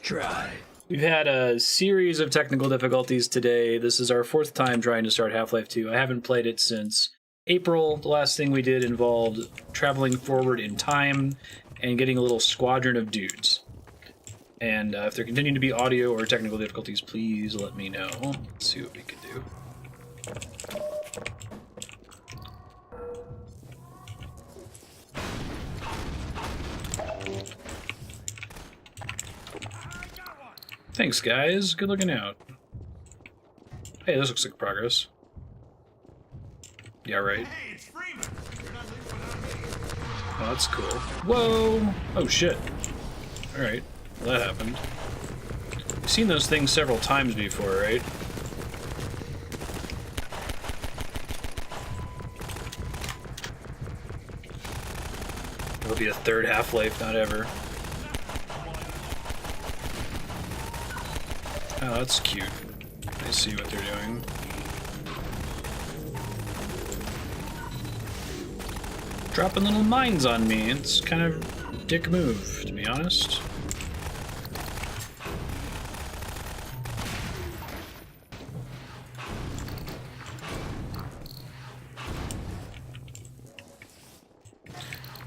try. We've had a series of technical difficulties today. This is our fourth time trying to start Half-Life 2. I haven't played it since April. The last thing we did involved traveling forward in time and getting a little squadron of dudes. And if there continue to be audio or technical difficulties, please let me know. Let's see what we can do. Thanks, guys. Good looking out. Hey, this looks like progress. Yeah, right. Oh, that's cool. Whoa! Oh, shit. Alright. Well, that happened. You've seen those things several times before, right? It'll be a third Half-Life, not ever. Oh, that's cute. I see what they're doing. Dropping little mines on me. It's kind of a dick move, to be honest.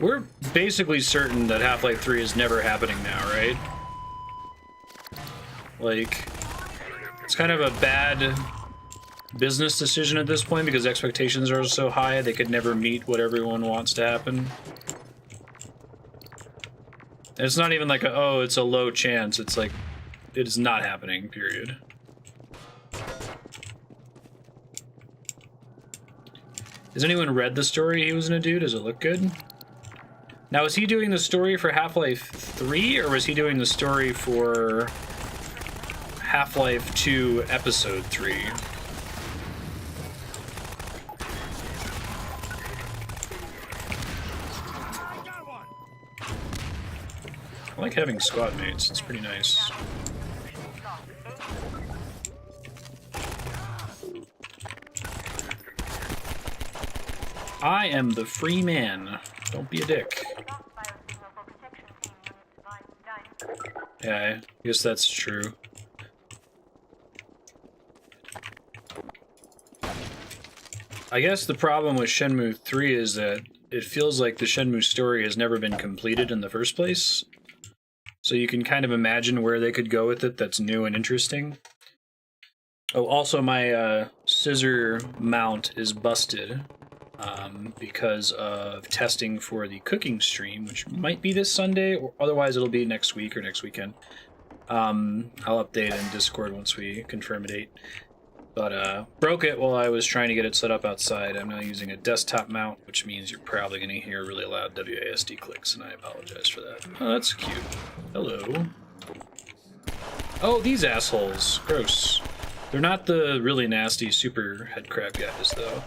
We're basically certain that Half-Life 3 is never happening now, right? Like, it's kind of a bad business decision at this point because expectations are so high they could never meet what everyone wants to happen. And it's not even like a, oh, it's a low chance. It's like, it is not happening, period. Has anyone read the story he was gonna do? Does it look good? Now, is he doing the story for Half-Life 3, or was he doing the story for Half-Life 2 Episode 3? I like having squad mates, it's pretty nice. I am the free man. Don't be a dick. Yeah, I guess that's true. I guess the problem with Shenmue 3 is that it feels like the Shenmue story has never been completed in the first place. So you can kind of imagine where they could go with it that's new and interesting. Oh, also my scissor mount is busted because of testing for the cooking stream, which might be this Sunday, or otherwise it'll be next week or next weekend. I'll update in Discord once we confirm a date. But broke it while I was trying to get it set up outside. I'm now using a desktop mount, which means you're probably going to hear really loud WASD clicks, and I apologize for that. Oh, that's cute. Hello. Oh, these assholes. Gross. They're not the really nasty super headcrab guys, though.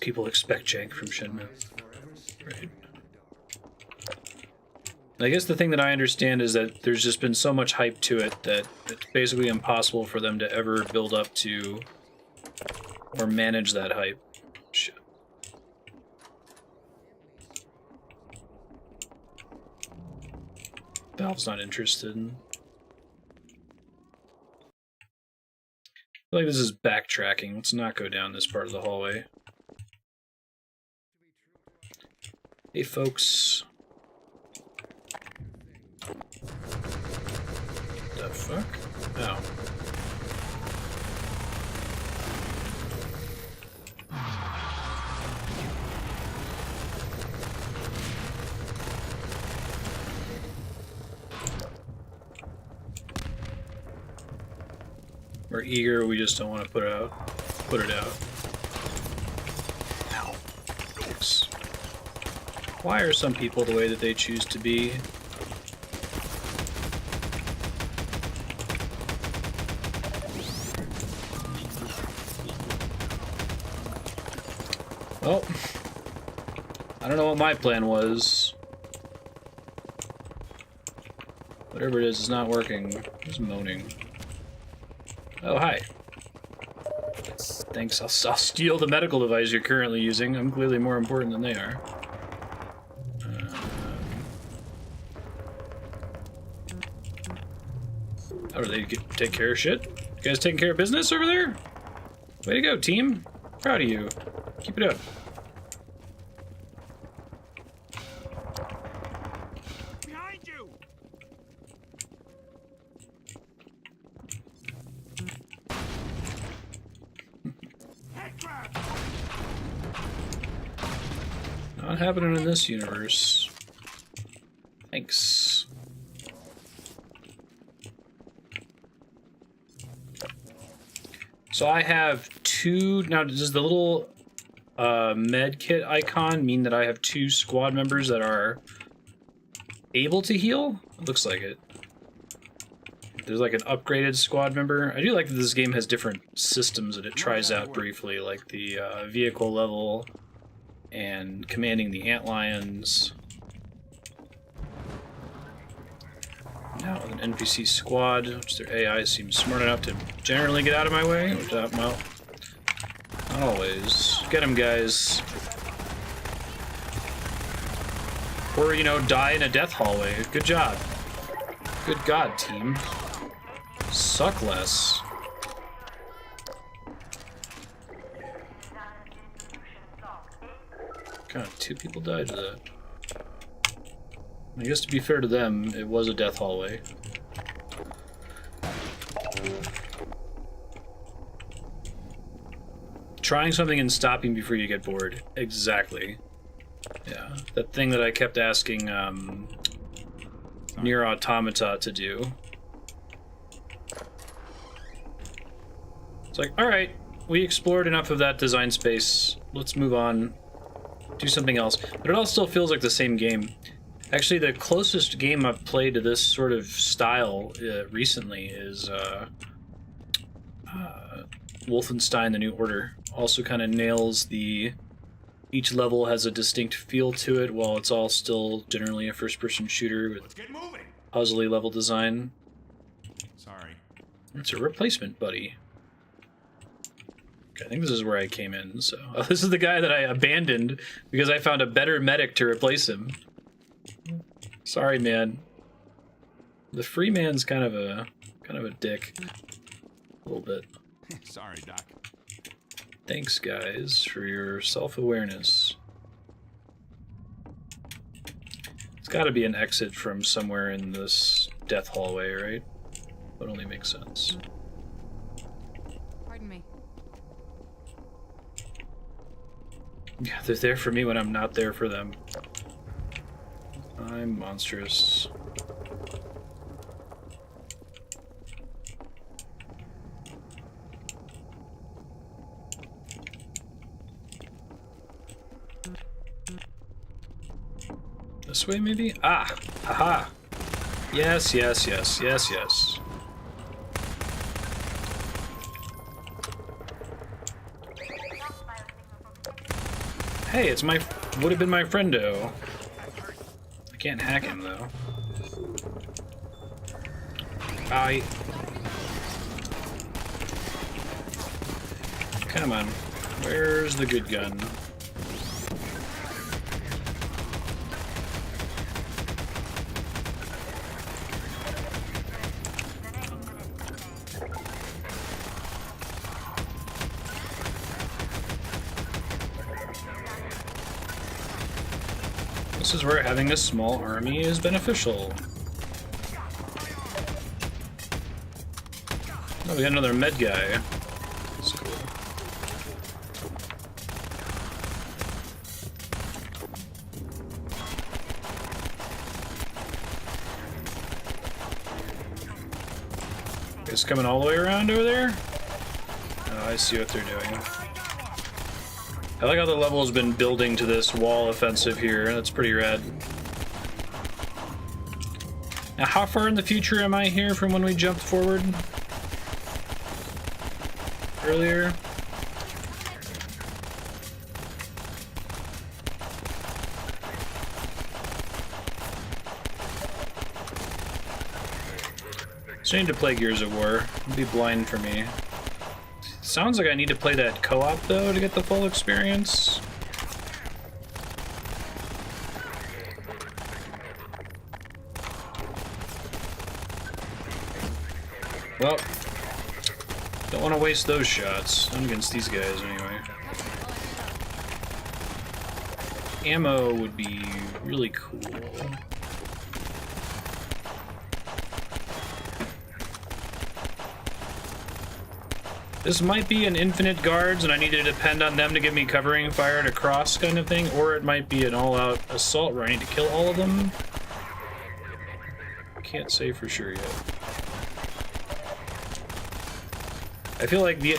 People expect jank from Shenmue. Right. I guess the thing that I understand is that there's just been so much hype to it that it's basically impossible for them to ever build up to or manage that hype. Shit. Valve's not interested. I feel like this is backtracking. Let's not go down this part of the hallway. Hey, folks. The fuck? Oh. We're eager, we just don't want to put it out. Ow. Oops. Why are some people the way that they choose to be? Well, I don't know what my plan was. Whatever it is, it's not working. It's moaning. Oh, hi. Thanks, I'll steal the medical device you're currently using. I'm clearly more important than they are. How do they take care of shit? You guys taking care of business over there? Way to go, team. Proud of you. Keep it up. Behind you. Headcrab. Not happening in this universe. Thanks. So I have two. Now, does the little med kit icon mean that I have two squad members that are able to heal? It looks like it. There's like an upgraded squad member. I do like that this game has different systems that it tries out briefly, like the vehicle level and commanding the antlions. Now with an NPC squad, which their AI seems smart enough to generally get out of my way. Which, well, not always. Get them, guys. Or, you know, die in a death hallway. Good job. Good God, team. Suck less. God, 2 people died to that. I guess to be fair to them, it was a death hallway. Trying something and stopping before you get bored. Exactly. Yeah, that thing that I kept asking Nier Automata to do. It's like, alright, we explored enough of that design space. Let's move on. Do something else. But it all still feels like the same game. Actually, the closest game I've played to this sort of style recently is Wolfenstein: The New Order. Also kind of nails the... Each level has a distinct feel to it, while it's all still generally a first-person shooter with puzzly level design. Sorry. It's a replacement, buddy. Okay, I think this is where I came in, so... Oh, this is the guy that I abandoned because I found a better medic to replace him. Sorry, man. The free man's kind of a dick. A little bit. Sorry, Doc. Thanks, guys, for your self-awareness. It's got to be an exit from somewhere in this death hallway, right? That only makes sense. Pardon me. Yeah, they're there for me when I'm not there for them. I'm monstrous. This way, maybe? Ah! Haha! Yes, yes, yes, yes, yes. Hey, it's my... would have been my friendo. I can't hack him, though. Come on. Where's the good gun? This is where having a small army is beneficial. Oh, we got another med guy. That's cool. It's coming all the way around over there? Oh, I see what they're doing. I like how the level has been building to this wall offensive here. That's pretty rad. Now, how far in the future am I here from when we jumped forward earlier? So I need to play Gears of War. It'd be blind for me. sounds like I need to play that co-op though to get the full experience. Well, don't want to waste those shots. Not against these guys anyway. Ammo would be really cool. This might be an infinite guards and I need to depend on them to give me covering fire to cross kind of thing, or it might be an all-out assault where I need to kill all of them. Can't say for sure yet. I feel like the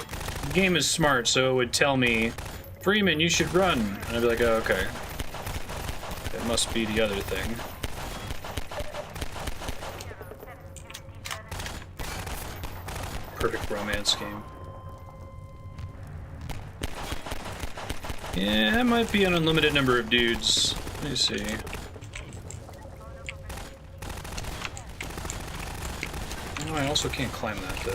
game is smart, so it would tell me, Freeman, you should run. And I'd be like, oh, okay. That must be the other thing. Perfect romance game. Yeah, that might be an unlimited number of dudes. Let me see. Oh, I also can't climb that, though.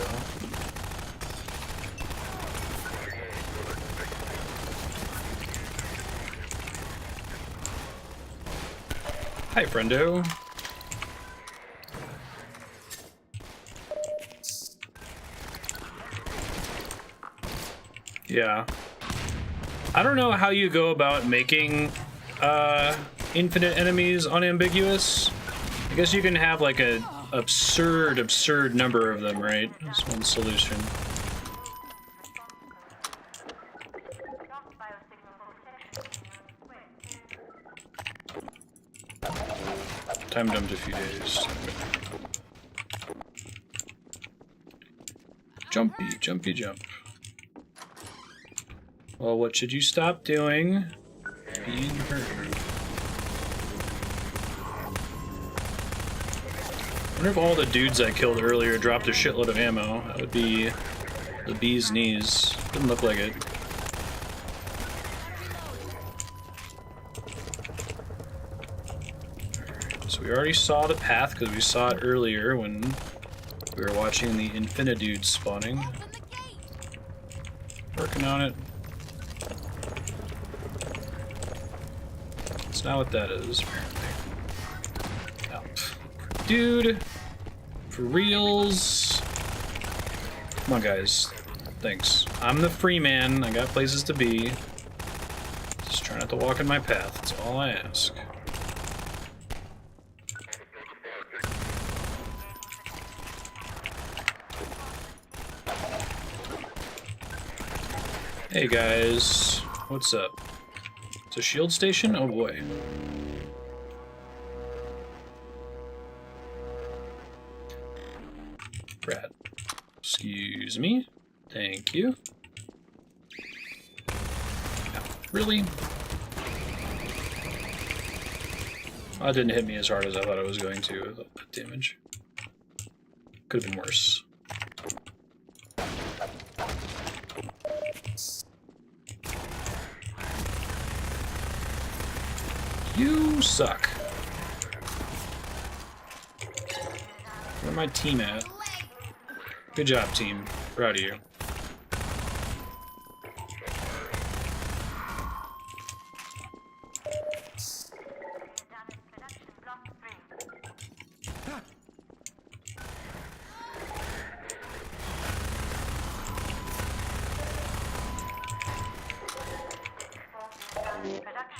Hi, friendo. Yeah. I don't know how you go about making infinite enemies unambiguous. I guess you can have like a absurd number of them, right? That's one solution. Time dumped a few days. Jumpy jump. Well, what should you stop doing? Being hurt. I wonder if all the dudes I killed earlier dropped a shitload of ammo. That would be the bee's knees. Didn't look like it. So we already saw the path because we saw it earlier when we were watching the Infinidude spawning. Working on it. That's not what that is, apparently. Oh. Dude! For reals? Come on, guys. Thanks. I'm the free man. I got places to be. Just try not to walk in my path. That's all I ask. Hey guys, what's up? It's a shield station? Oh boy. Rat. Excuse me. Thank you. No, really? That didn't hit me as hard as I thought it was going to with that damage. Could have been worse. You suck. Where's my team at? Good job, team. Proud of you.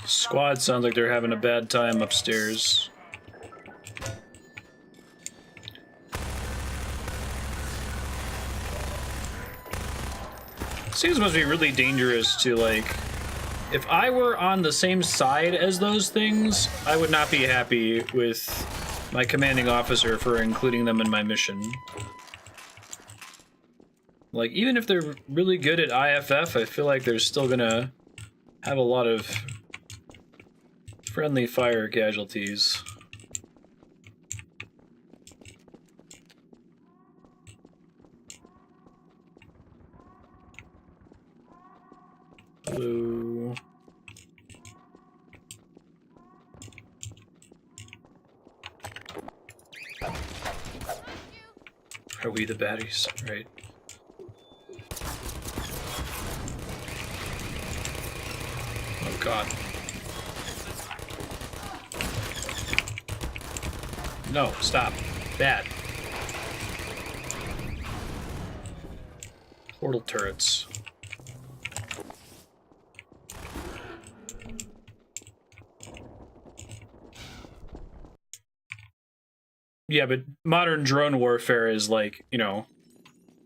Squad sounds like they're having a bad time upstairs. Seems must be really dangerous to, like, if I were on the same side as those things, I would not be happy with my commanding officer for including them in my mission. Like, even if they're really good at IFF, I feel like they're still gonna have a lot of friendly fire casualties. Hello. Are we the baddies? Right. God. No, stop. Bad. Portal turrets. Yeah, but modern drone warfare is like, you know,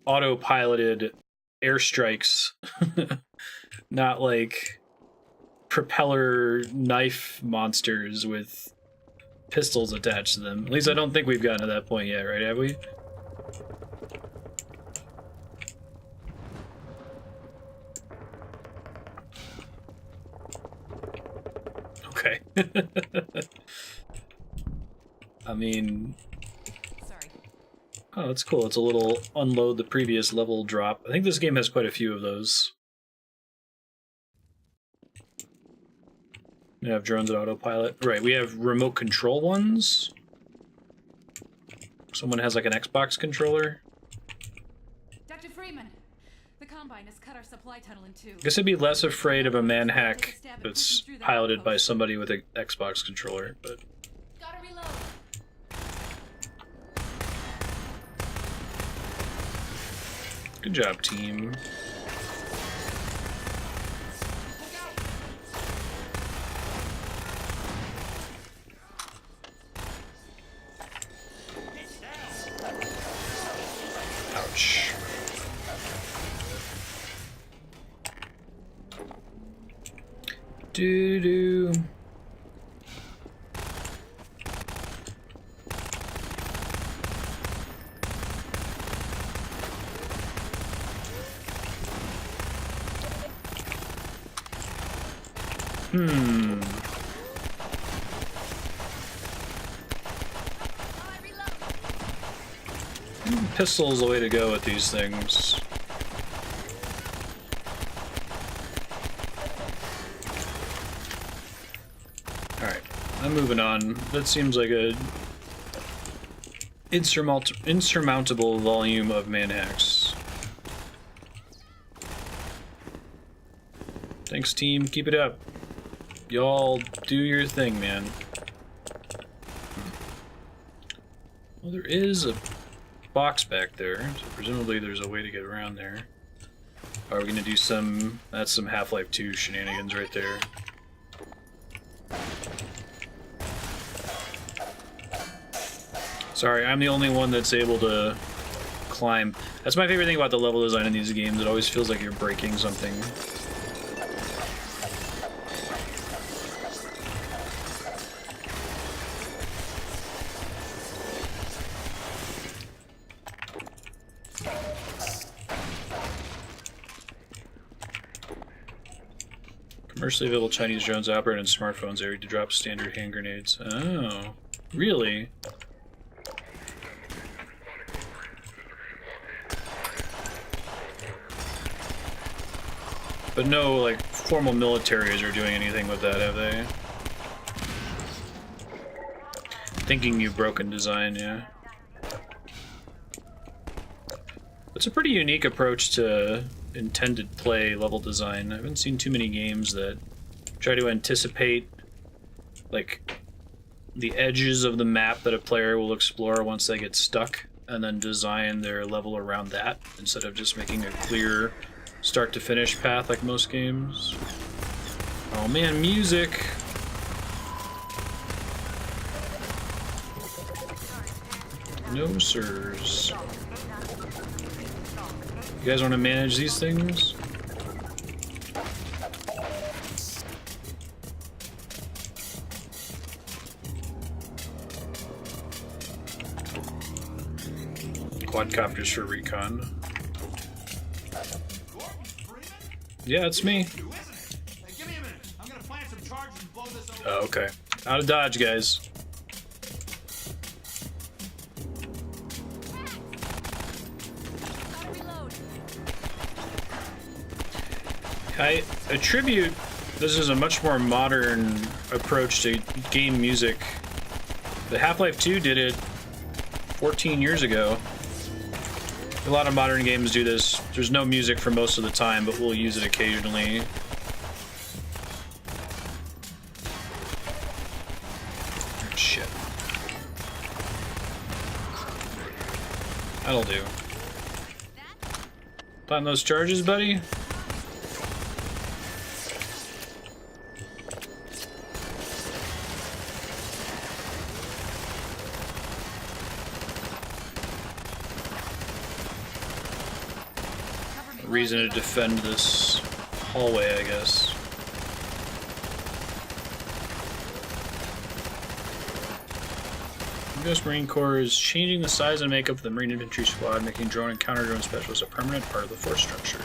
autopiloted airstrikes, not like propeller knife monsters with pistols attached to them. At least I don't think we've gotten to that point yet, right? Have we? Okay. I mean... Sorry. Oh, that's cool. It's a little unload the previous level drop. I think this game has quite a few of those. We have drones and autopilot. Right, we have remote control ones. Someone has like an Xbox controller. Dr. Freeman, the Combine has cut our supply tunnel in two. I guess I'd be less afraid of a manhack that's piloted by somebody with an Xbox controller, but... Gotta reload. Good job, team. Ouch. Doo-doo. Pistol's the way to go with these things. Alright, I'm moving on. That seems like a insurmountable volume of manhacks. Thanks, team. Keep it up. Y'all do your thing, man. Well, there is a box back there, so presumably there's a way to get around there. Are we gonna do some... That's some Half-Life 2 shenanigans right there. Sorry, I'm the only one that's able to climb. That's my favorite thing about the level design in these games. It always feels like you're breaking something. Commercially available Chinese drones operate on smartphones area to drop standard hand grenades. Oh, really? But no, like, formal militaries are doing anything with that, have they? Thinking you've broken design, yeah. It's a pretty unique approach to intended play level design. I haven't seen too many games that try to anticipate, like, the edges of the map that a player will explore once they get stuck, and then design their level around that, instead of just making a clear start to finish path like most games. Oh man, music! No sirs. You guys want to manage these things? Quadcopters for recon. Yeah, it's me. Oh, okay. Out of dodge, guys. I attribute this is a much more modern approach to game music. The Half-Life 2 did it 14 years ago. A lot of modern games do this. There's no music for most of the time, but we'll use it occasionally. shit. That'll do. Find those charges, buddy? Reason to defend this hallway, I guess. The U.S. Marine Corps is changing the size and makeup of the Marine Infantry Squad, making drone and counter-drone specialists a permanent part of the force structure.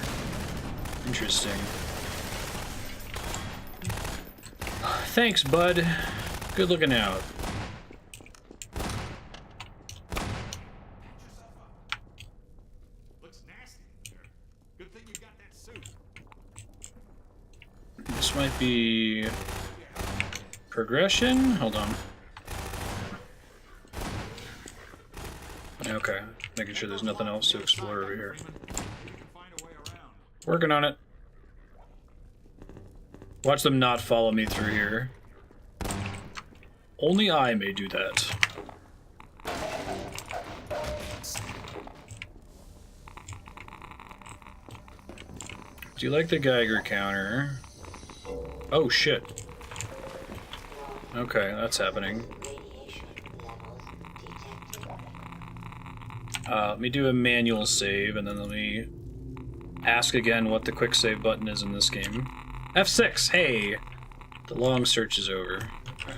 Interesting. Thanks, bud. Good looking out. Looks nasty in there. Good thing you got that suit. This might be progression. Hold on. Okay, making sure there's nothing else to explore over here. Working on it. Watch them not follow me through here. Only I may do that. Do you like the Geiger counter? Oh shit. Okay, that's happening. Let me do a manual save, and then let me ask again what the quick save button is in this game. F6, hey! The long search is over. Okay.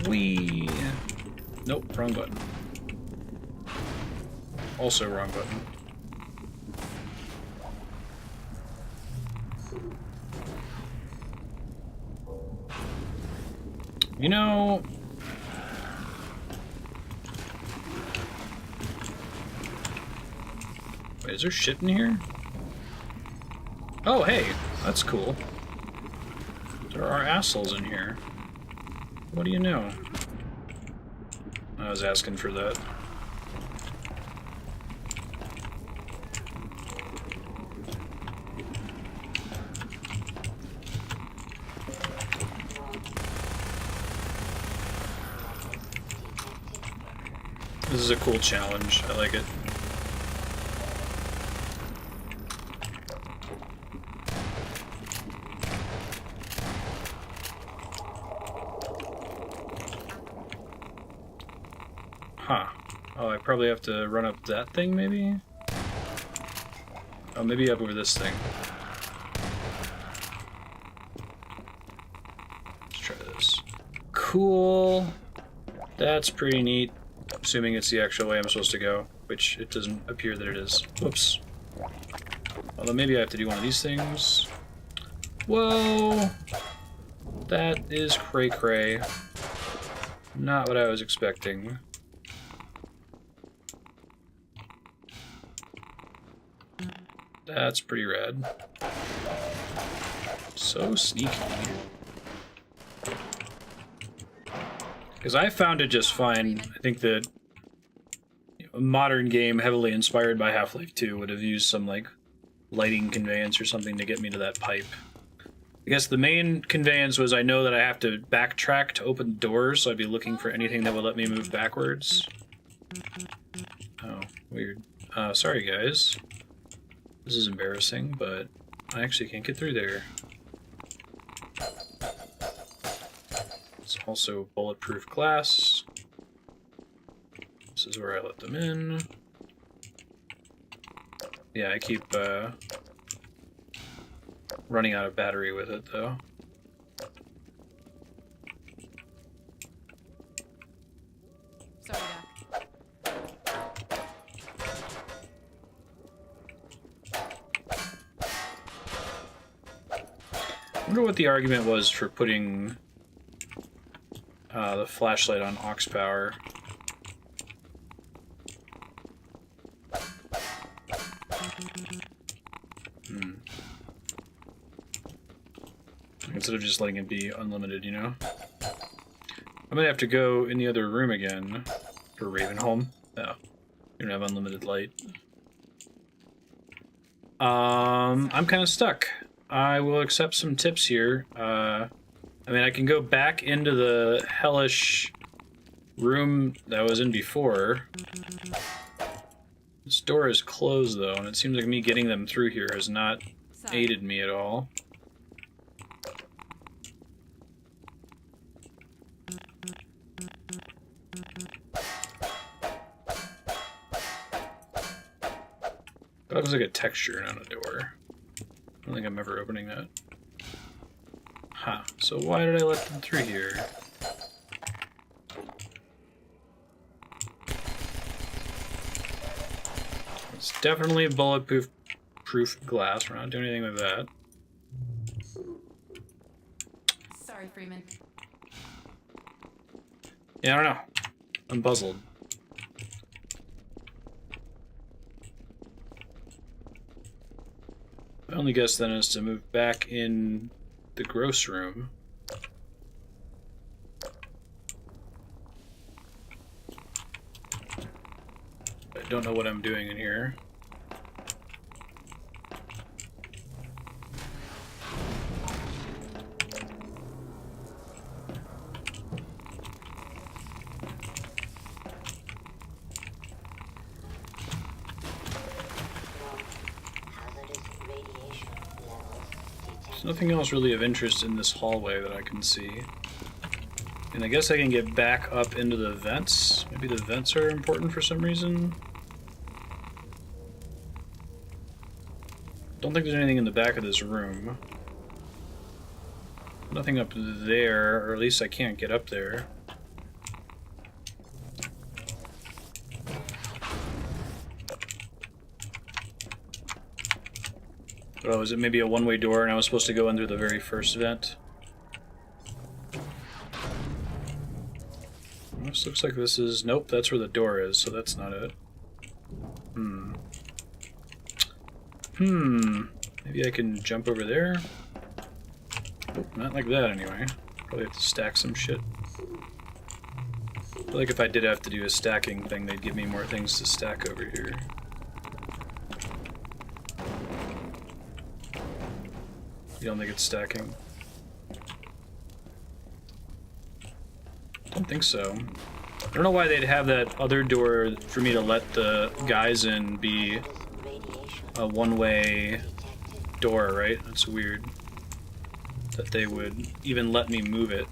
Whee! Nope, wrong button. Also wrong button. You know... Wait, is there shit in here? Oh, hey, that's cool. There are assholes in here. What do you know? I was asking for that. This is a cool challenge. I like it. Huh. Oh, I probably have to run up that thing, maybe? Oh, maybe up over this thing. Let's try this. Cool. That's pretty neat. Assuming it's the actual way I'm supposed to go, which it doesn't appear that it is. Whoops. Although maybe I have to do one of these things. Whoa! That is cray-cray. Not what I was expecting. That's pretty rad. So sneaky. Because I found it just fine. I think that a modern game heavily inspired by Half-Life 2 would have used some, like, lighting conveyance or something to get me to that pipe. I guess the main conveyance was I know that I have to backtrack to open doors, so I'd be looking for anything that would let me move backwards. Oh, weird. Sorry, guys. This is embarrassing, but I actually can't get through there. It's also bulletproof glass. This is where I let them in. Yeah, I keep running out of battery with it, though. Sorry, Doc. I wonder what the argument was for putting the flashlight on aux power. Instead of just letting it be unlimited, you know? I might have to go in the other room again. For Ravenholm. No. You don't have unlimited light. I'm kind of stuck. I will accept some tips here. I mean, I can go back into the hellish room that I was in before. This door is closed, though, and it seems like me getting them through here has not aided me at all. That looks like a texture, not a door. I don't think I'm ever opening that. Huh. So why did I let them through here? It's definitely bulletproof glass. We're not doing anything with that. Sorry, Freeman. Yeah, I don't know. I'm puzzled. My only guess then is to move back in the gross room. I don't know what I'm doing in here. There's nothing else really of interest in this hallway that I can see. And I guess I can get back up into the vents. Maybe the vents are important for some reason. Don't think there's anything in the back of this room. Nothing up there, or at least I can't get up there. Oh, is it maybe a one-way door and I was supposed to go in through the very first vent? This looks like this is... Nope, that's where the door is, so that's not it. Maybe I can jump over there? Oh, not like that anyway. Probably have to stack some shit. I feel like if I did have to do a stacking thing, they'd give me more things to stack over here. You don't think it's stacking? Don't think so. I don't know why they'd have that other door for me to let the guys in be a one-way door, right? That's weird. That they would even let me move it.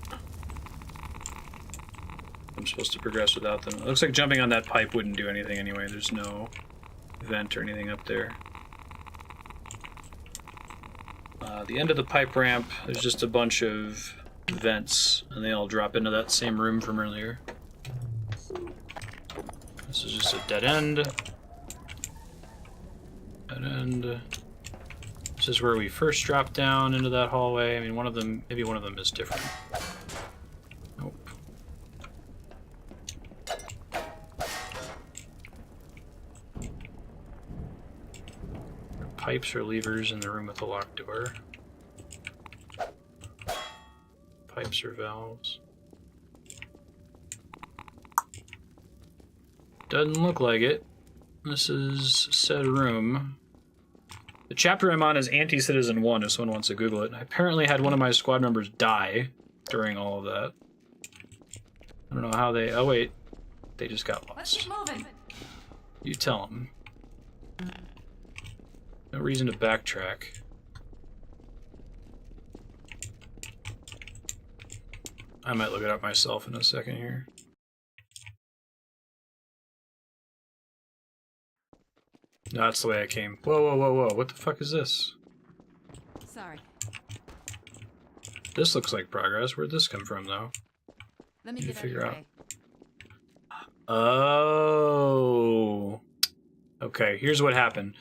I'm supposed to progress without them. It looks like jumping on that pipe wouldn't do anything anyway. There's no vent or anything up there. The end of the pipe ramp, there's just a bunch of vents, and they all drop into that same room from earlier. This is just a dead end. Dead end. This is where we first dropped down into that hallway. I mean, one of them, maybe one of them is different. Nope. Pipes or levers in the room with the locked door. Pipes or valves. Doesn't look like it. This is said room. The chapter I'm on is Anticitizen 1, if someone wants to Google it. I apparently had one of my squad members die during all of that. I don't know how they... Oh, wait. They just got lost. Let's keep moving. You tell them. No reason to backtrack. I might look it up myself in a second here. No, that's the way I came. Whoa, whoa, whoa, whoa. What the fuck is this? Sorry. This looks like progress. Where'd this come from, though? Let me You get out figure your out. way. Oh. Okay, here's what happened.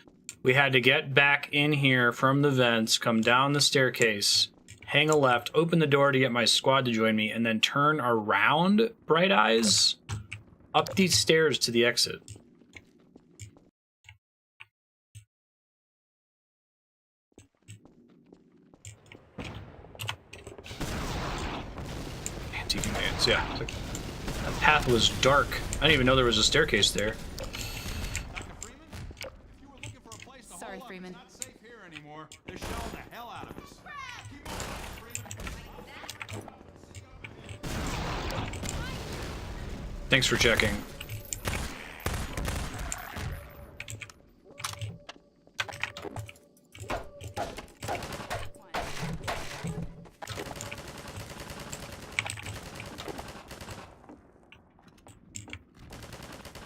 We had to get back in here from the vents, come down the staircase, hang a left, open the door to get my squad to join me, and then turn around, Bright Eyes, up these stairs to the exit. Antique commands, yeah. It's like, that path was dark. I didn't even know there was a staircase there. Dr. Freeman, if you were looking for a place to Sorry, hole up, Freeman. it's not safe here anymore. They're shelling the hell out of it. Thanks for checking.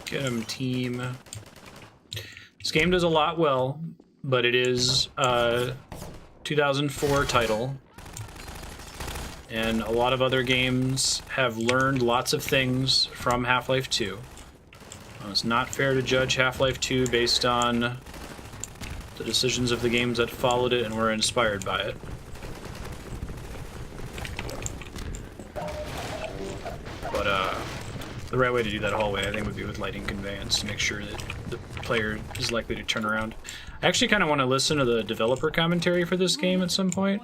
Get him, team. This game does a lot well, but it is a 2004 title. And a lot of other games have learned lots of things from Half-Life 2. It's not fair to judge Half-Life 2 based on the decisions of the games that followed it and were inspired by it. But the right way to do that hallway, I think, would be with lighting conveyance to make sure that the player is likely to turn around. I actually kind of want to listen to the developer commentary for this game at some point.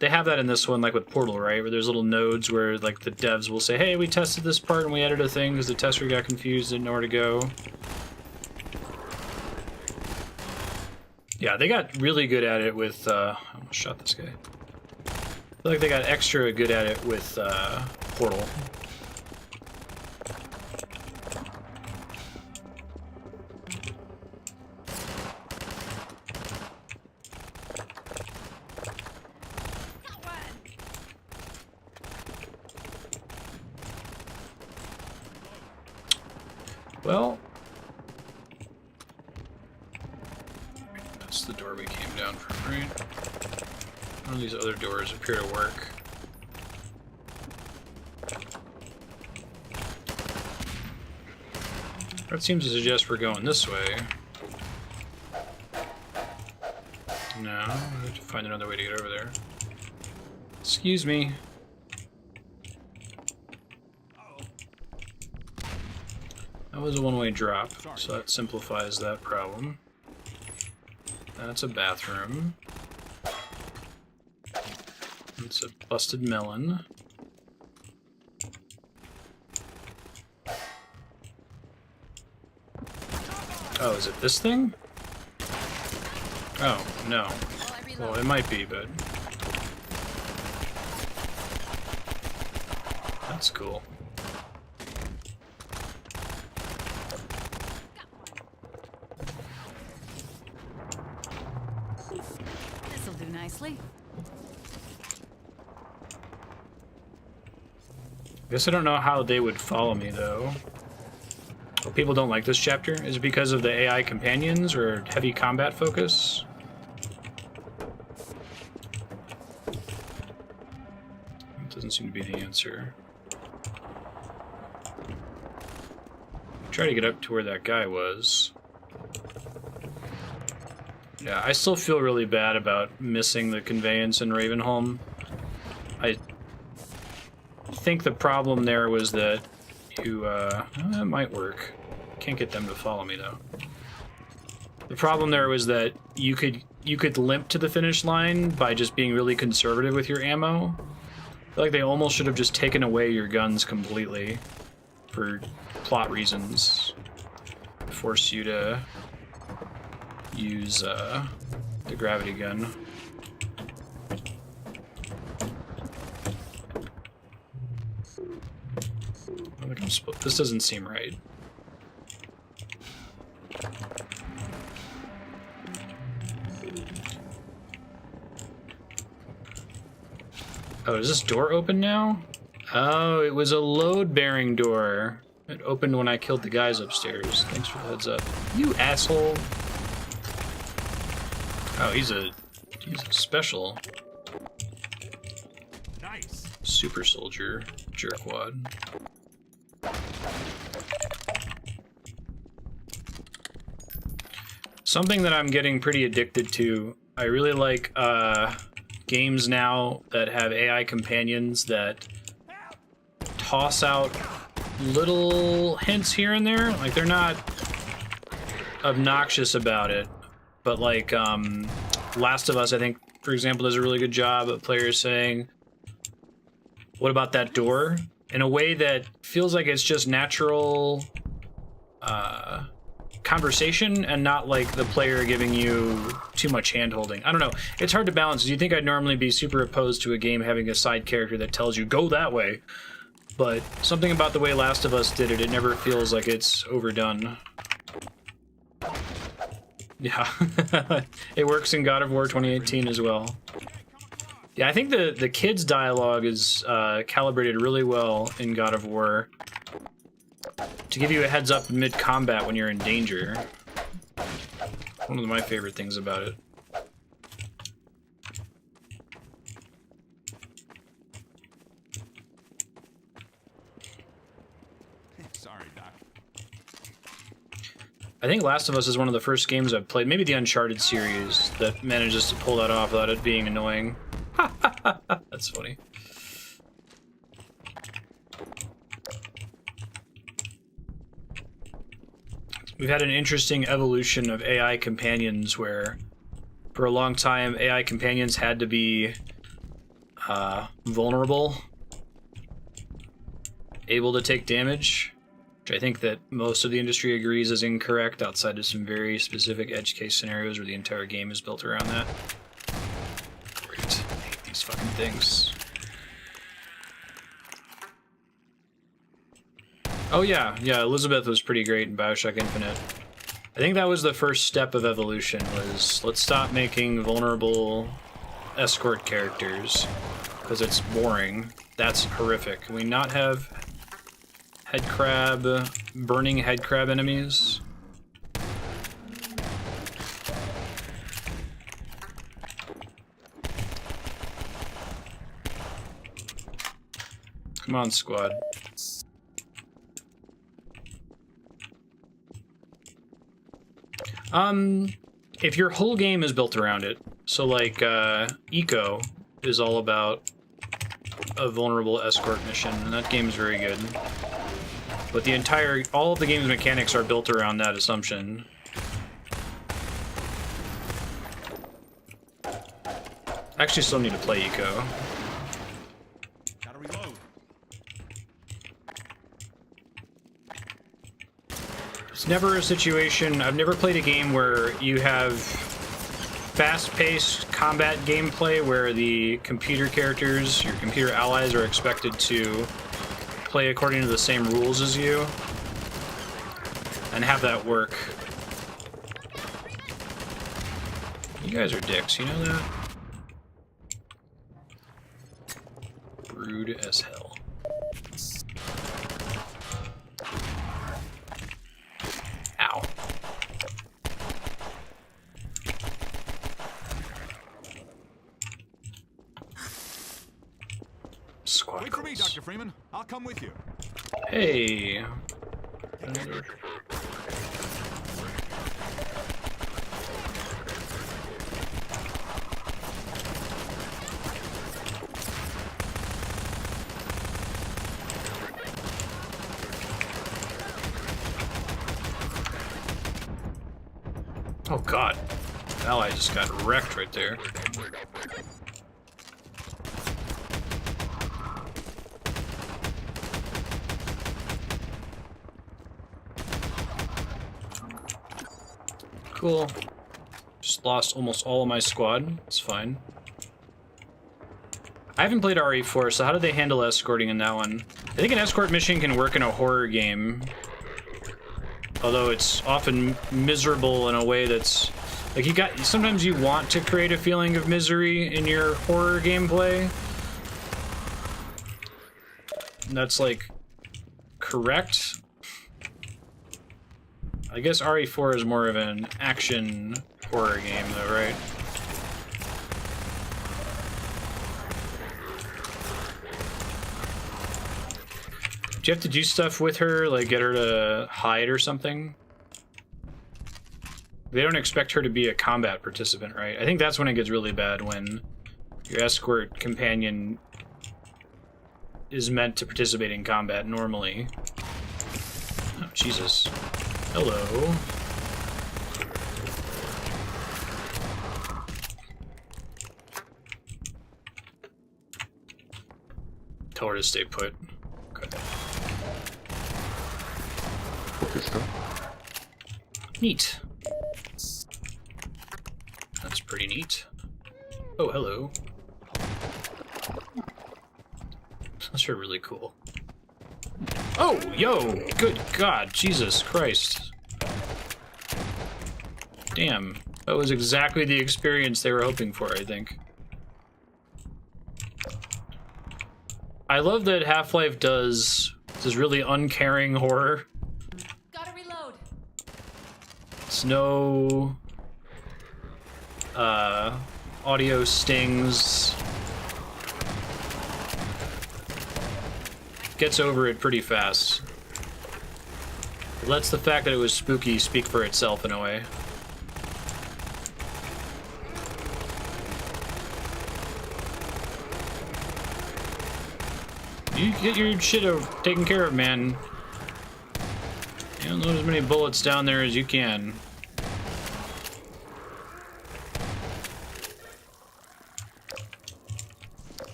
They have that in this one, like with Portal, right? Where there's little nodes where, like, the devs will say, hey, we tested this part and we added a thing because the tester got confused, didn't know where to go. Yeah, they got really good at it with, I almost shot this guy. I feel like they got extra good at it with, Portal. Well, that's the door we came down from, right? None of these other doors appear to work. That seems to suggest we're going this way. No, I have to find another way to get over there. Excuse me. That was a one-way drop, so that simplifies that problem. That's a bathroom. It's a busted melon. Oh, is it this thing? Oh, no. Well, it might be, but... That's cool. This'll do nicely. Guess I don't know how they would follow me, though. People don't like this chapter? Is it because of the AI companions or heavy combat focus? It doesn't seem to be the answer. Try to get up to where that guy was. Yeah, I still feel really bad about missing the conveyance in Ravenholm. I think the problem there was that that might work. Can't get them to follow me though. The problem there was that you could limp to the finish line by just being really conservative with your ammo. I feel like they almost should have just taken away your guns completely for plot reasons. Force you to use the gravity gun. This doesn't seem right. Oh, is this door open now? Oh, it was a load-bearing door. It opened when I killed the guys upstairs. Thanks for the heads up. You asshole! Oh, he's a special. Nice. Super soldier jerkwad. Something that I'm getting pretty addicted to. I really like games now that have AI companions that toss out little hints here and there. Like, they're not obnoxious about it, but like Last of Us, I think, for example, does a really good job of players saying, what about that door? In a way that feels like it's just natural conversation and not like the player giving you too much hand-holding. I don't know. It's hard to balance. You think I'd normally be super opposed to a game having a side character that tells you, go that way. But something about the way Last of Us did it, it never feels like it's overdone. Yeah, it works in God of War 2018 as well. Yeah, I think the kids' dialogue is calibrated really well in God of War to give you a heads up mid-combat when you're in danger. One of my favorite things about it. Sorry, Doc. I think Last of Us is one of the first games I've played, maybe the Uncharted series, that manages to pull that off without it being annoying. That's funny. We've had an interesting evolution of AI companions where, for a long time, AI companions had to be vulnerable, able to take damage, which I think that most of the industry agrees is incorrect outside of some very specific edge case scenarios where the entire game is built around that. Great. I hate these fucking things. Oh yeah, Elizabeth was pretty great in Bioshock Infinite. I think that was the first step of evolution, was let's stop making vulnerable escort characters, because it's boring. That's horrific. Can we not have headcrab, burning headcrab enemies? Come on, squad. If your whole game is built around it, so like, Eco is all about a vulnerable escort mission, and that game's very good. But all of the game's mechanics are built around that assumption. I actually still need to play Eco. Gotta reload. It's never a situation, I've never played a game where you have fast-paced combat gameplay where the computer characters, your computer allies, are expected to play according to the same rules as you and have that work. You guys are dicks, you know that? Rude as hell. Ow. Squad Wait for me, goals. Dr. Freeman. I'll come with you. Hey. Oh god. Ally just got wrecked right there. Cool. Just lost almost all of my squad. It's fine. I haven't played RE4, so how did they handle escorting in that one? I think an escort mission can work in a horror game. Although it's often miserable in a way that's... Like, sometimes you want to create a feeling of misery in your horror gameplay. And that's, like, correct. I guess RE4 is more of an action horror game, though, right? Do you have to do stuff with her, like get her to hide or something? They don't expect her to be a combat participant, right? I think that's when it gets really bad, when your escort companion is meant to participate in combat normally. Oh, Jesus. Hello. Tell her to stay put. Okay. Neat. That's pretty neat. Oh, hello. Those are really cool. Oh, yo, good God, Jesus Christ. Damn, that was exactly the experience they were hoping for, I think. I love that Half-Life does this really uncaring horror. Gotta reload. It's no audio stings. Gets over it pretty fast. It lets the fact that it was spooky speak for itself in a way. You get your shit taken care of, man. You load as many bullets down there as you can.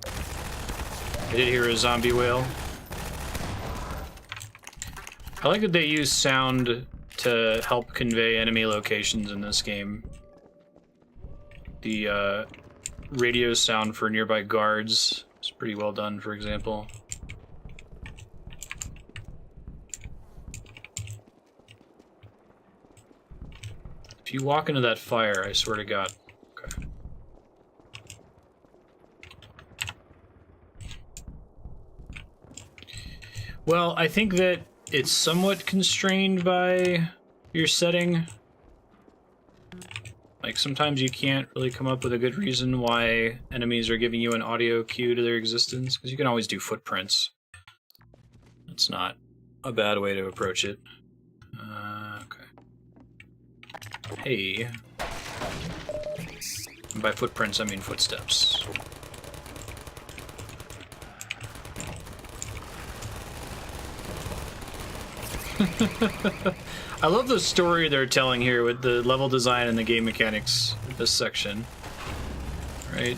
I did hear a zombie wail. I like that they use sound to help convey enemy locations in this game. The radio sound for nearby guards is pretty well done, for example. If you walk into that fire, I swear to God. Okay. Well, I think that it's somewhat constrained by your setting. Like, sometimes you can't really come up with a good reason why enemies are giving you an audio cue to their existence, because you can always do footprints. It's not a bad way to approach it. Okay. Hey. And by footprints, I mean footsteps. I love the story they're telling here with the level design and the game mechanics in this section. Right?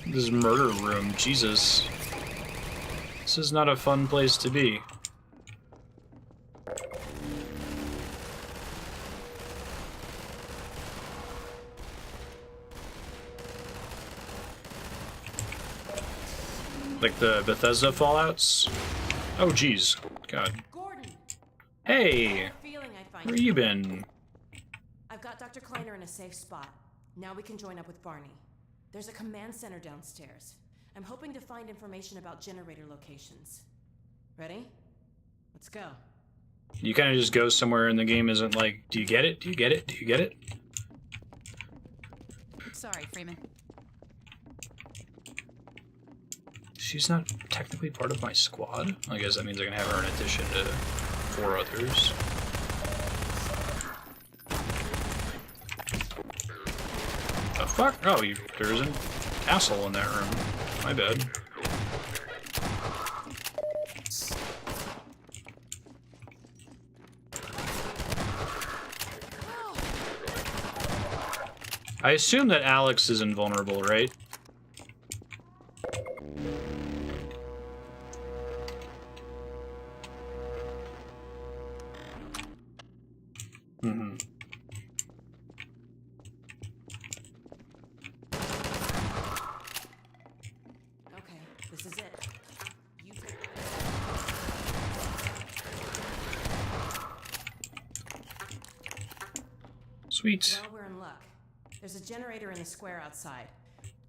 This murder room, Jesus. This is not a fun place to be. Like the Bethesda Fallouts? Oh, geez. God. Gordon. Hey! Where you been? I've got Dr. Kleiner in a safe spot. Now we can join up with Barney. There's a command center downstairs. I'm hoping to find information about generator locations. Ready? Let's go. You kind of just go somewhere and the game isn't like, do you get it? Do you get it? Do you get it? Sorry, Freeman. She's not technically part of my squad. I guess that means I can have her in addition to 4 others. The fuck? Oh, there's an asshole in that room. My bad. I assume that Alyx is invulnerable, right? Mm-hmm. Okay, this is it. You take... Sweet. Well, we're in luck. There's a generator in the square outside.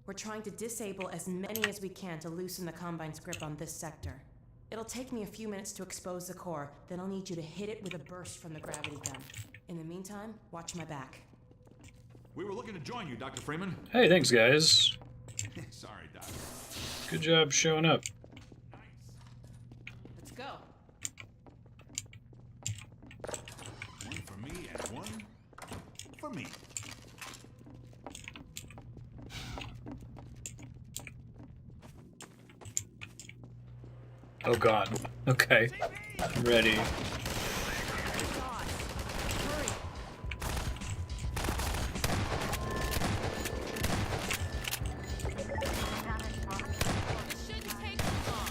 We're trying to disable as many as we can to loosen the Combine's grip on this sector. It'll take me a few minutes to expose the core, then I'll need you to hit it with a burst from the gravity gun. In the meantime, watch my back. We were looking to join you, Dr. Freeman. Hey, thanks, guys. Sorry, Doc. Good job showing up. Let's go. One for me and one for me. Oh god. Okay. I'm ready. This shouldn't take too long.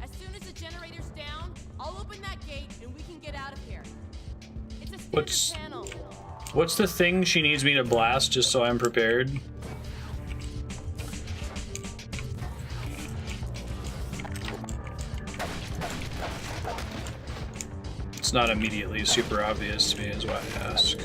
As soon as the generator's down, I'll open that gate and we can get out of here. It's a standard What's- panel. What's the thing she needs me to blast just so I'm prepared? It's not immediately super obvious to me, is why I ask.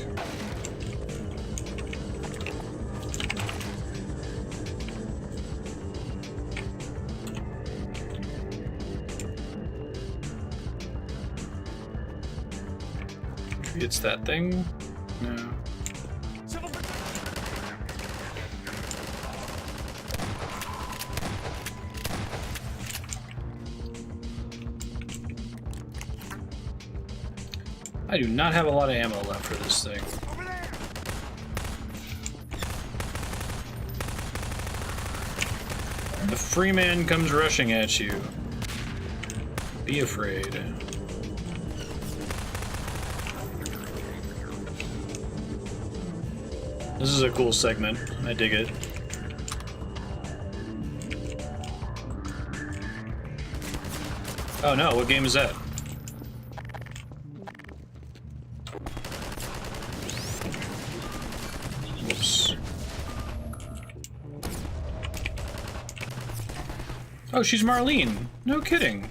Maybe it's that thing? No. I do not have a lot of ammo left for this thing. The free man comes rushing at you. Be afraid. This is a cool segment. I dig it. Oh no, what game is that? Whoops. Oh, she's Marlene. No kidding.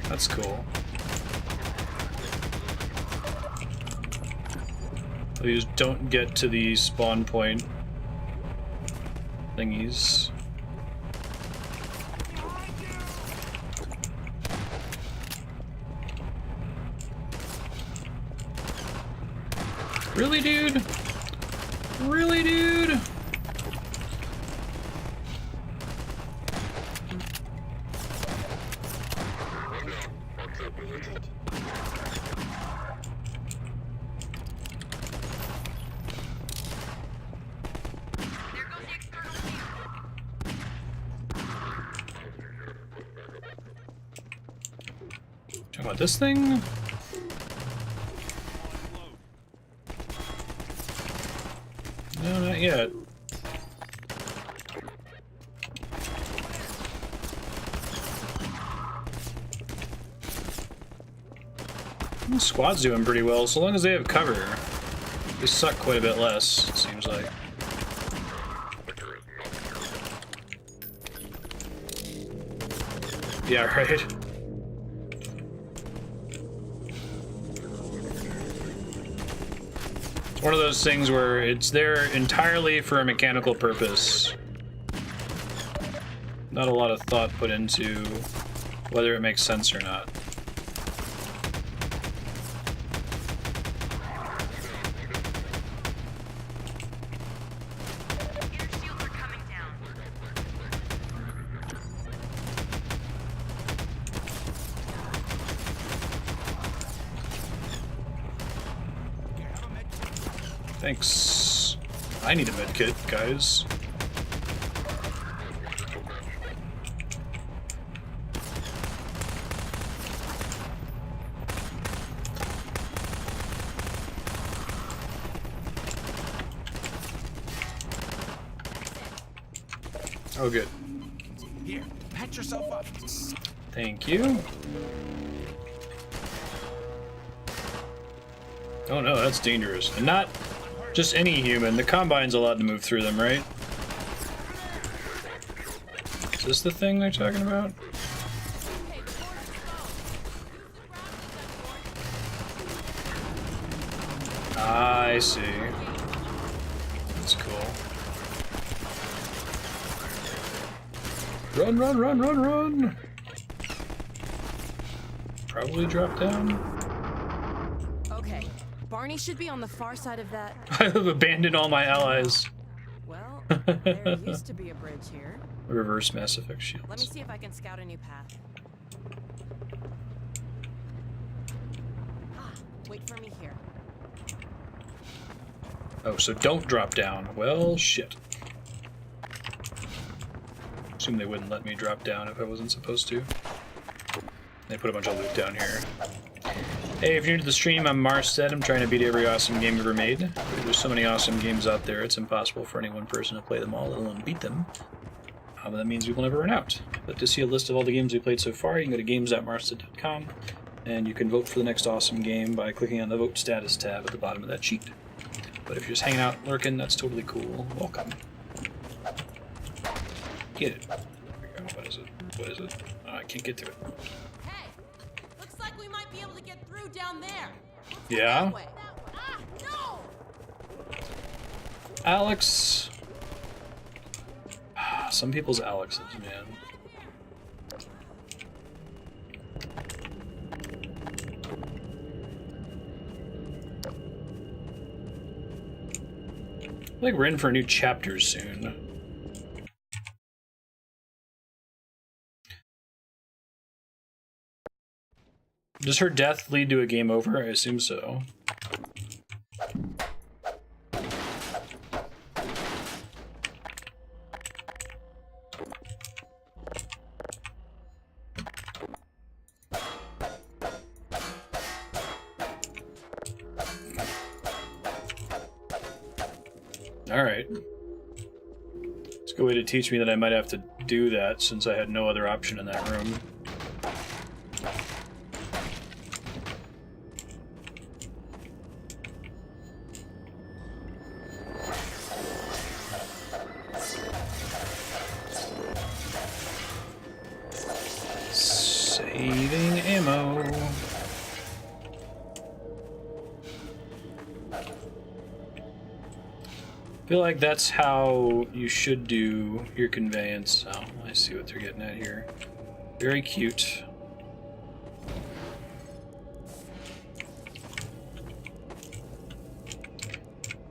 That's cool. Please don't get to the spawn point thingies. Really, dude? Really, dude? Talking about this thing? No, not yet. The squad's doing pretty well, so long as they have cover. They suck quite a bit less, it seems like. Yeah, right. It's one of those things where it's there entirely for a mechanical purpose. Not a lot of thought put into whether it makes sense or not. Thanks. I need a medkit, guys. Oh, good. Here, patch yourself up. Thank you. Oh no, that's dangerous. And not just any human. The Combine's allowed to move through them, right? Is this the thing they're talking about? I see. That's cool. Run, run, run, run, run! Probably drop down. Barney should be on the far side of that. I have abandoned all my allies. Well, there used to be a bridge here. Reverse Mass Effect shields. Let me see if I can scout a new path. Wait for me here. Oh, so don't drop down. Well, shit. Assume they wouldn't let me drop down if I wasn't supposed to. They put a bunch of loot down here. Hey, if you're new to the stream, I'm Marstead. I'm trying to beat every awesome game ever made. There's so many awesome games out there, it's impossible for any one person to play them all, let alone beat them. But that means we will never run out. But to see a list of all the games we played so far, you can go to games.marstead.com, and you can vote for the next awesome game by clicking on the Vote Status tab at the bottom of that sheet. But if you're just hanging out, lurking, that's totally cool. Welcome. Get it. There we go. What is it? What is it? Oh, I can't get to it. Hey, looks like we might be able to get through down there. Yeah? That way. Ah, no! Alyx. Some people's Alyxes, man. I feel like we're in for a new chapter soon. Does her death lead to a game over? I assume so. Alright. It's a good way to teach me that I might have to do that since I had no other option in that room. Saving ammo. I feel like that's how you should do your conveyance. Oh, I see what they're getting at here. Very cute.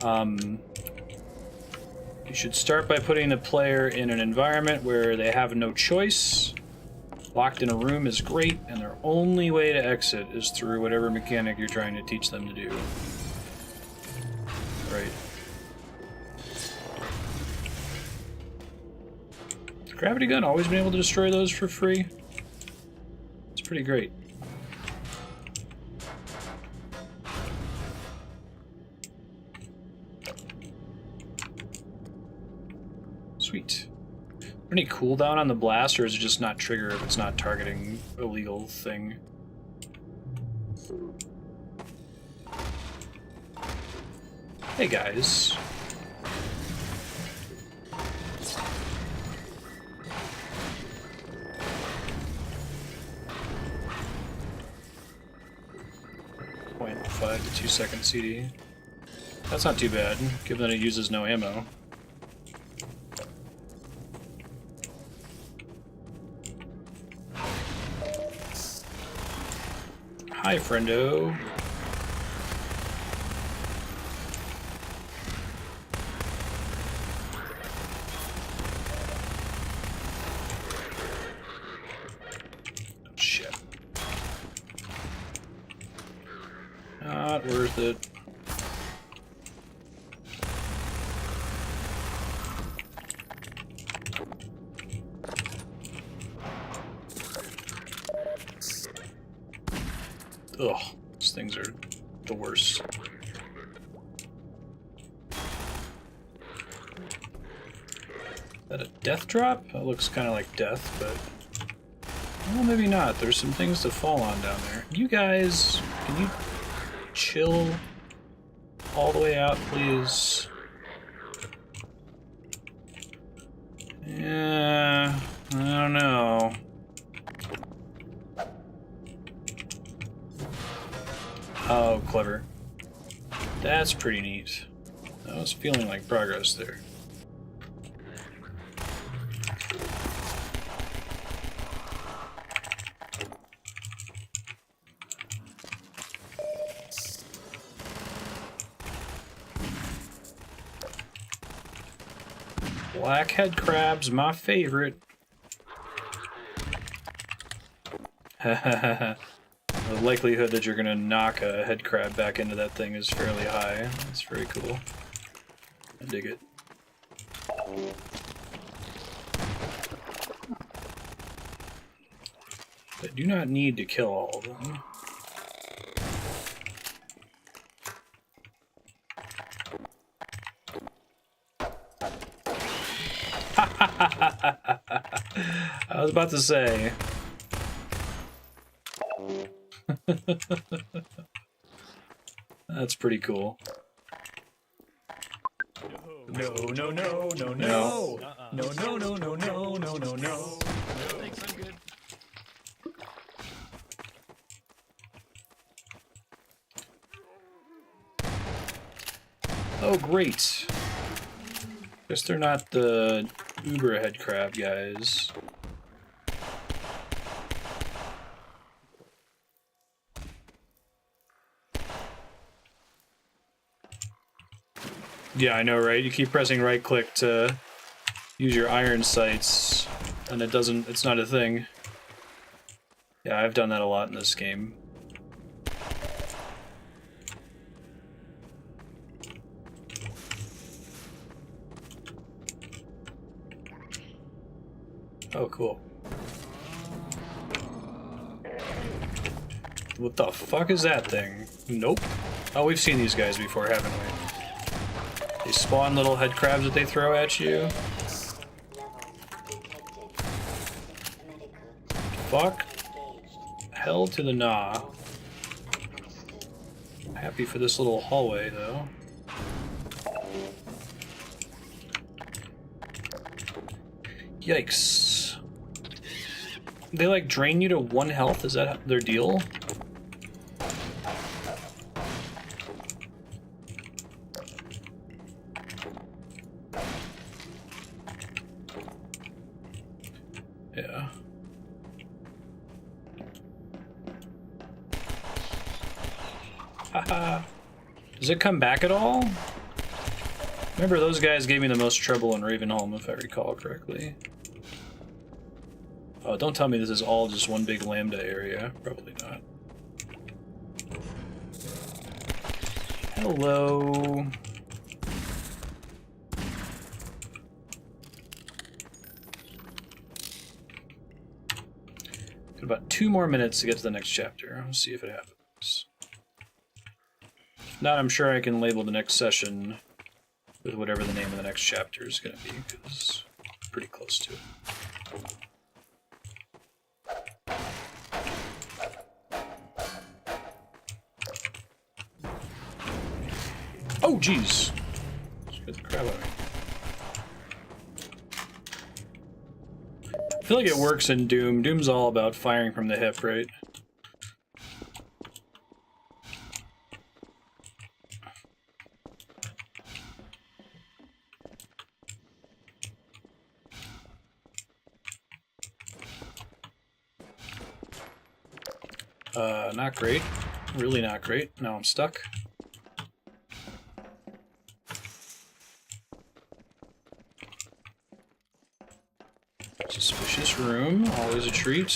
You should start by putting the player in an environment where they have no choice. Locked in a room is great, and their only way to exit is through whatever mechanic you're trying to teach them to do. Right. Gravity gun, always been able to destroy those for free. It's pretty great. Sweet. Any cooldown on the blast, or is it just not trigger if it's not targeting a legal thing? Hey guys. .5 to 2 second CD. That's not too bad, given that it uses no ammo. Hi, friendo. Shit. Not worth it. Ugh, these things are the worst. Is that a death drop? That looks kind of like death, but... well, maybe not. There's some things to fall on down there. You guys, can you chill all the way out, please? Yeah, I don't know. Oh, clever. That's pretty neat. I was feeling like progress there. Black headcrab's my favorite. The likelihood that you're gonna knock a headcrab back into that thing is fairly high. That's very cool. I dig it. I do not need to kill all of them. I was about to say. That's pretty cool. No, no, no, no, no. No. No, no, no, no, no, no, no, no. Thanks, I'm good. Oh, great. Guess they're not the Uber Headcrab guys. Yeah, I know, right? You keep pressing right click to use your iron sights, and it's not a thing. Yeah, I've done that a lot in this game. Oh, cool. What the fuck is that thing? Nope. Oh, we've seen these guys before, haven't we? They spawn little head crabs that they throw at you. Fuck. Hell to the nah. Happy for this little hallway, though. Yikes. They, like, drain you to 1 health? Is that their deal? Yeah. Haha. Does it come back at all? Remember, those guys gave me the most trouble in Ravenholm, if I recall correctly. Oh, don't tell me this is all just one big lambda area. Probably not. Hello. Got about 2 more minutes to get to the next chapter. Let's see if it happens. If not, I'm sure I can label the next session with whatever the name of the next chapter is going to be, because I'm pretty close to it. Oh, jeez. Scared the crap out of me. I feel like it works in Doom. Doom's all about firing from the hip, right? Not great. Really not great. Now I'm stuck. Suspicious room, always a treat.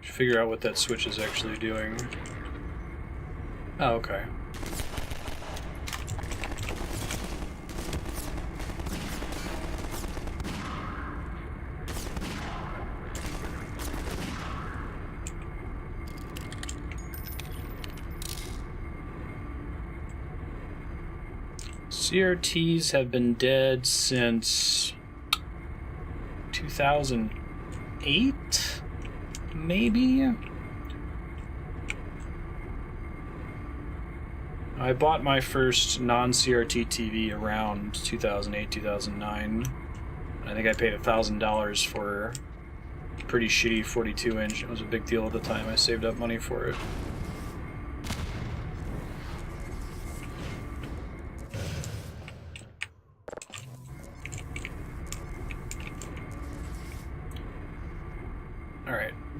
Figure out what that switch is actually doing. Oh, okay. CRTs have been dead since 2008, maybe? I bought my first non-CRT TV around 2008, 2009. I think I paid $1,000 for a pretty shitty 42-inch. It was a big deal at the time. I saved up money for it.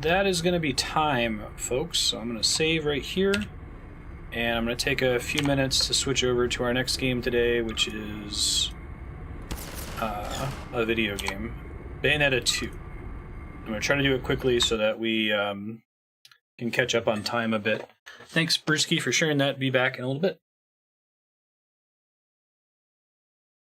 That is going to be time, folks. So I'm going to save right here, and I'm going to take a few minutes to switch over to our next game today, which is a video game, Bayonetta 2. I'm going to try to do it quickly so that we can catch up on time a bit. Thanks, Brewski, for sharing that. Be back in a little bit.